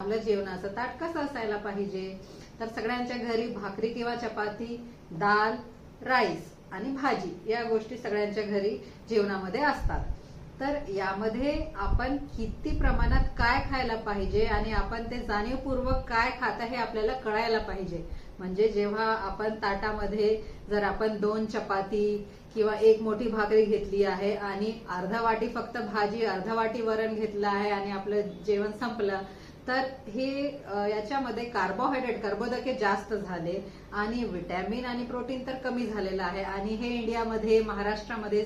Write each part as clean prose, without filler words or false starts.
आपलं जेवणाचं ताट कसं असायला पाहिजे. तर सगळ्यांच्या घरी भाकरी किंवा चपाती, दाल, राईस आणि भाजी या गोष्टी सगळ्यांच्या घरी जेवणामध्ये असतात. तर यामध्ये आपण किती प्रमाणात काय खायला पाहिजे आणि आपण ते जाणीवपूर्वक काय खाता हे आपल्याला कळायला पाहिजे. म्हणजे जेव्हा आपण ताटामध्ये जर आपण 2 चपाती किंवा 1 मोठी भाकरी घेतली आहे आणि अर्धा वाटी फक्त भाजी, अर्धा वाटी वरण घेतलं आहे आणि आपलं जेवण संपलं, तर हे याच्यामध्ये कार्बोहायड्रेट, कर्बोदके जास्त झाले आणि विटॅमिन आणि प्रोटीन तर कमी झालेलं आहे. आणि हे इंडियामध्ये, महाराष्ट्रामध्ये,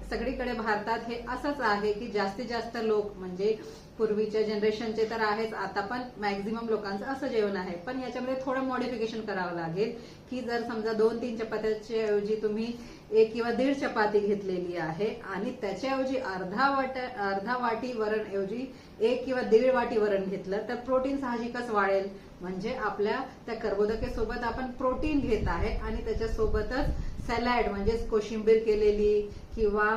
सगळीकडे भारतात हे असंच आहे की जास्तीत जास्त लोक, म्हणजे पूर्वीच्या जनरेशनचे तर आहेच, आता पण मॅक्झिमम लोकांचं असं जेवण आहे. पण याच्यामध्ये थोडं मॉडिफिकेशन करावं लागेल की जर समजा 2-3 चपात्याच्या ऐवजी तुम्ही 1 किंवा 1.5 चपाती घेतलेली आहे आणि त्याच्याऐवजी अर्धा वाटी वरण ऐवजी 1 किंवा 1.5 वाटी वरण घेतलं तर प्रोटीन साहजिकच वाढेल. म्हणजे आपल्या त्या कर्बोदके सोबत आपण प्रोटीन घेत आहे आणि त्याच्यासोबतच सॅलॅड म्हणजे कोशिंबीर केलेली किंवा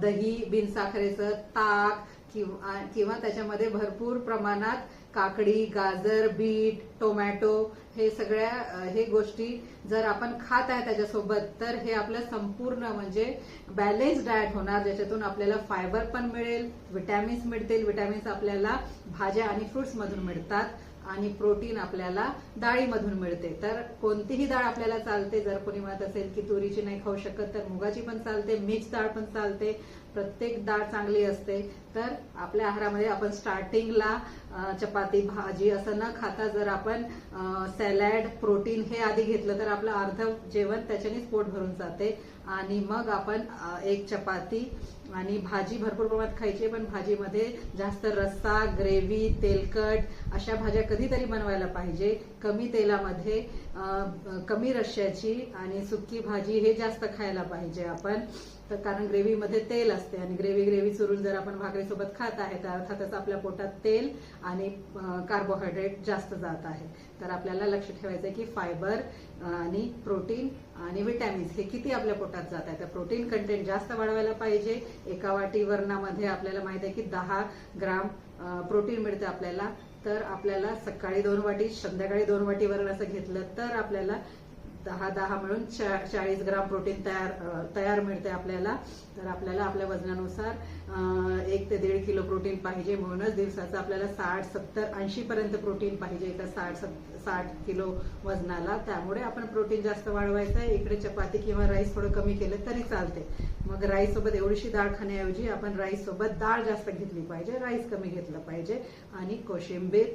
दही, बिनसाखरेचं ताक किंवा त्याच्यामध्ये भरपूर प्रमाणात काकडी, गाजर, बीट, टोमॅटो हे सगळ्या गोष्टी जर आपण खात आहे त्याच्यासोबत, तर हे आपलं संपूर्ण म्हणजे बॅलन्स डाएट होणार, ज्याच्यातून आपल्याला फायबर पण मिळेल, विटॅमिन्स मिळतील. विटॅमिन्स आपल्याला भाज्या आणि फ्रुट्स मधून मिळतात आणि प्रोटीन आपल्याला डाळीमधून मिळते. तर कोणतीही डाळ आपल्याला चालते. जर कोणी म्हणत असेल की तुरीची नाही खाऊ शकत तर मुगाची पण चालते, मिक्स डाळ पण चालते. प्रत्येक डाळ चांगली असते. तर आपल्या आहारामध्ये आपण स्टार्टिंगला चपाती, भाजी असं न खाता जर आपण सॅलॅड, प्रोटीन हे आधी घेतलं तर आपलं अर्ध जेवण त्याच्यानेच पोट भरून जाते. आणि मग आपण 1 चपाती आणि भाजी भरपूर प्रमाणात खायची, पण भाजीमध्ये जास्त रस्सा, ग्रेव्ही, तेलकट अशा भाज्या कधीतरी बनवायला पाहिजे. कमी तेलामध्ये, कमी रश्श्याची आणि सुकी भाजी हे जास्त खायला पाहिजे आपण. तर कारण ग्रेव्हीमध्ये तेल असते आणि ग्रेव्ही चुरून जर आपण भाकरीसोबत खात आहे तर अर्थातच आपल्या पोटात तेल आणि कार्बोहायड्रेट जास्त जात आहे. तर आपल्याला लक्ष ठेवायचं आहे की फायबर आणि प्रोटीन आणि विटॅमिन्स हे किती आपल्या पोटात जात आहे. तर प्रोटीन कंटेंट जास्त वाढवायला पाहिजे. 1 वाटी वरणामध्ये आपल्याला माहित आहे की 10 ग्राम प्रोटीन मिळते आपल्याला. तर आपल्याला सकाळी 2 वाटी, संध्याकाळी 2 वाटी वरण असं घेतलं तर आपल्याला 10 मिळून 40 ग्राम प्रोटीन तयार मिळते आपल्याला. तर आपल्याला आपल्या वजनानुसार 1 ते 1.5 किलो प्रोटीन पाहिजे. म्हणूनच दिवसाचं आपल्याला 60, 70, 80 पर्यंत प्रोटीन पाहिजे एका 60 किलो वजनाला. त्यामुळे आपण प्रोटीन जास्त वाढवायचं आहे. इकडे चपाती किंवा राईस थोडं कमी केलं तरी चालते. मग राईस सोबत एवढीशी डाळ खाण्याऐवजी आपण राईस सोबत डाळ जास्त घेतली पाहिजे, राईस कमी घेतलं पाहिजे. आणि कोशिंबीर